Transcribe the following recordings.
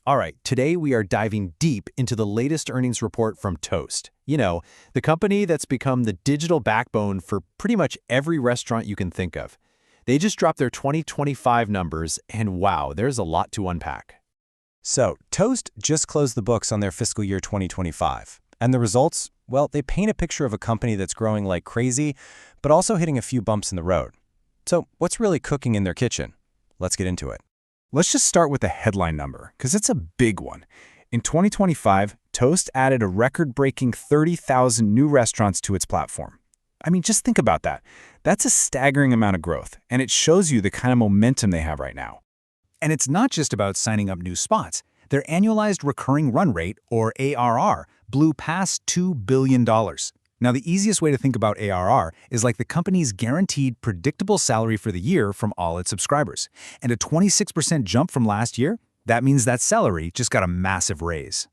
All right, today we are diving deep into the latest earnings report from Toast. The company that's become the digital backbone for pretty much every restaurant you can think of. They just dropped their 2025 numbers, and wow, there's a lot to unpack. So, Toast just closed the books on their fiscal year 2025. And the results? Well, they paint a picture of a company that's growing like crazy, but also hitting a few bumps in the road. So, what's really cooking in their kitchen? Let's get into it. Let's just start with the headline number, because it's a big one. In 2025, Toast added a record-breaking 30,000 new restaurants to its platform. I mean, just think about that. That's a staggering amount of growth, and it shows you the kind of momentum they have right now. And it's not just about signing up new spots. Their annualized recurring run rate, or ARR, blew past $2 billion. Now, the easiest way to think about ARR is like the company's guaranteed predictable salary for the year from all its subscribers. And a 26% jump from last year, that means that salary just got a massive raise.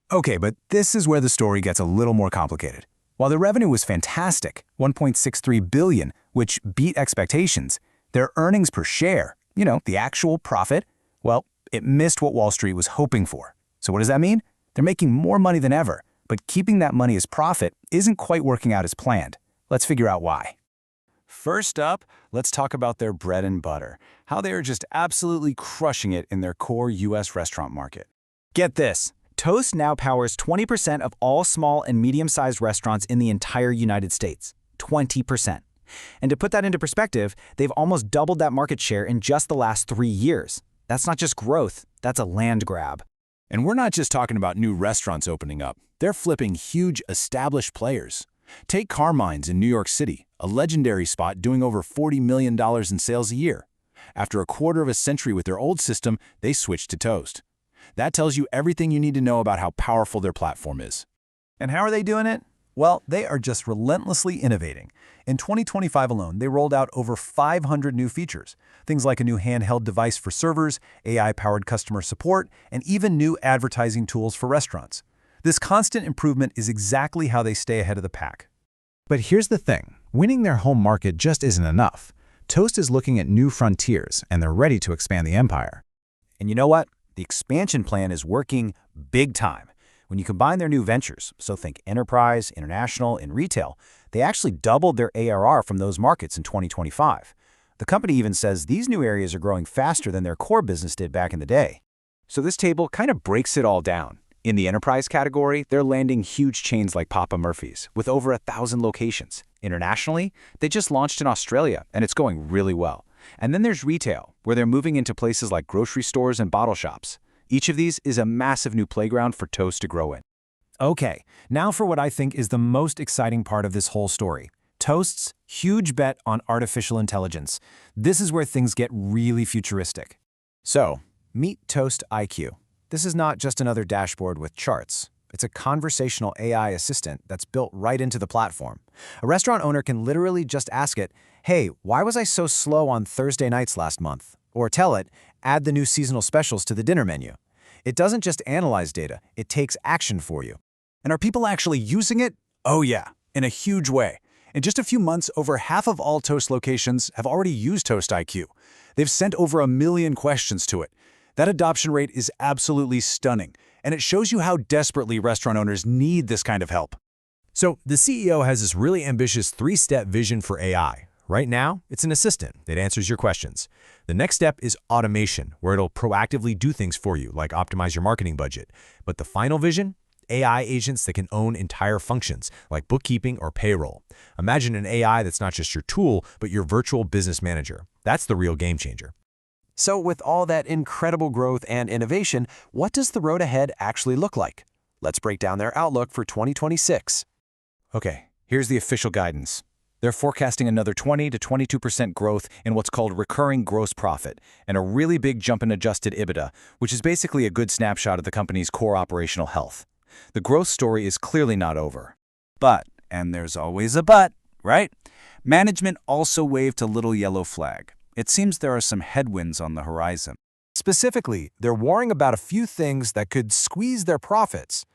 Okay, but this is where the story gets a little more complicated. While the revenue was fantastic, $1.63 billion, which beat expectations, their earnings per share, the actual profit, well, it missed what Wall Street was hoping for. So what does that mean? They're making more money than ever, but keeping that money as profit isn't quite working out as planned. Let's figure out why. First up, let's talk about their bread and butter, how they are just absolutely crushing it in their core U.S. restaurant market. Get this, Toast now powers 20% of all small and medium-sized restaurants in the entire United States. 20%. And to put that into perspective, they've almost doubled that market share in just the last 3 years. That's not just growth, that's a land grab. And we're not just talking about new restaurants opening up. They're flipping huge, established players. Take Carmine's in New York City, a legendary spot doing over $40 million in sales a year. After a quarter of a century with their old system, they switched to Toast. That tells you everything you need to know about how powerful their platform is. And how are they doing it? Well, they are just relentlessly innovating. In 2025 alone, they rolled out over 500 new features, things like a new handheld device for servers, AI-powered customer support, and even new advertising tools for restaurants. This constant improvement is exactly how they stay ahead of the pack. But here's the thing, winning their home market just isn't enough. Toast is looking at new frontiers, and they're ready to expand the empire. And you know what? The expansion plan is working big time. When you combine their new ventures, so think enterprise, international, and retail, they actually doubled their ARR from those markets in 2025. The company even says these new areas are growing faster than their core business did back in the day. So this table kind of breaks it all down. In the enterprise category, they're landing huge chains like Papa Murphy's, with over 1,000 locations. Internationally, they just launched in Australia, and it's going really well. And then there's retail, where they're moving into places like grocery stores and bottle shops. Each of these is a massive new playground for Toast to grow in. Okay, now for what I think is the most exciting part of this whole story. Toast's huge bet on artificial intelligence. This is where things get really futuristic. So, meet Toast IQ. This is not just another dashboard with charts. It's a conversational AI assistant that's built right into the platform. A restaurant owner can literally just ask it, "Hey, why was I so slow on Thursday nights last month?" Or tell it, "Add the new seasonal specials to the dinner menu." It doesn't just analyze data, it takes action for you. And are people actually using it? Oh yeah, in a huge way. In just a few months, over half of all Toast locations have already used Toast IQ. They've sent over 1 million questions to it. That adoption rate is absolutely stunning, and it shows you how desperately restaurant owners need this kind of help. So the CEO has this really ambitious 3-step vision for AI. Right now, it's an assistant that answers your questions. The next step is automation, where it'll proactively do things for you, like optimize your marketing budget. But the final vision? AI agents that can own entire functions, like bookkeeping or payroll. Imagine an AI that's not just your tool, but your virtual business manager. That's the real game changer. So with all that incredible growth and innovation, what does the road ahead actually look like? Let's break down their outlook for 2026. Okay, here's the official guidance. They're forecasting another 20 to 22% growth in what's called recurring gross profit, and a really big jump in adjusted EBITDA, which is basically a good snapshot of the company's core operational health. The growth story is clearly not over. But, and there's always a but, right? Management also waved a little yellow flag. It seems there are some headwinds on the horizon. Specifically, they're worrying about a few things that could squeeze their profits.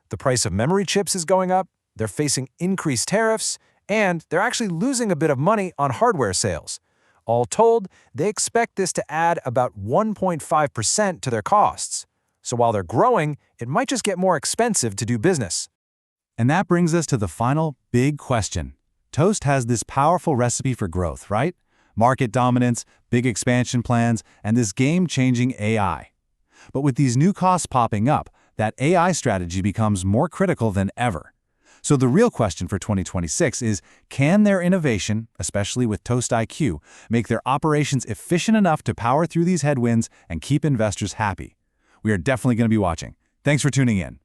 The price of memory chips is going up, they're facing increased tariffs, and they're actually losing a bit of money on hardware sales. All told, they expect this to add about 1.5% to their costs. So while they're growing, it might just get more expensive to do business. And that brings us to the final big question. Toast has this powerful recipe for growth, right? Market dominance, big expansion plans, and this game-changing AI. But with these new costs popping up, that AI strategy becomes more critical than ever. So the real question for 2026 is, can their innovation, especially with Toast IQ, make their operations efficient enough to power through these headwinds and keep investors happy? We are definitely going to be watching. Thanks for tuning in.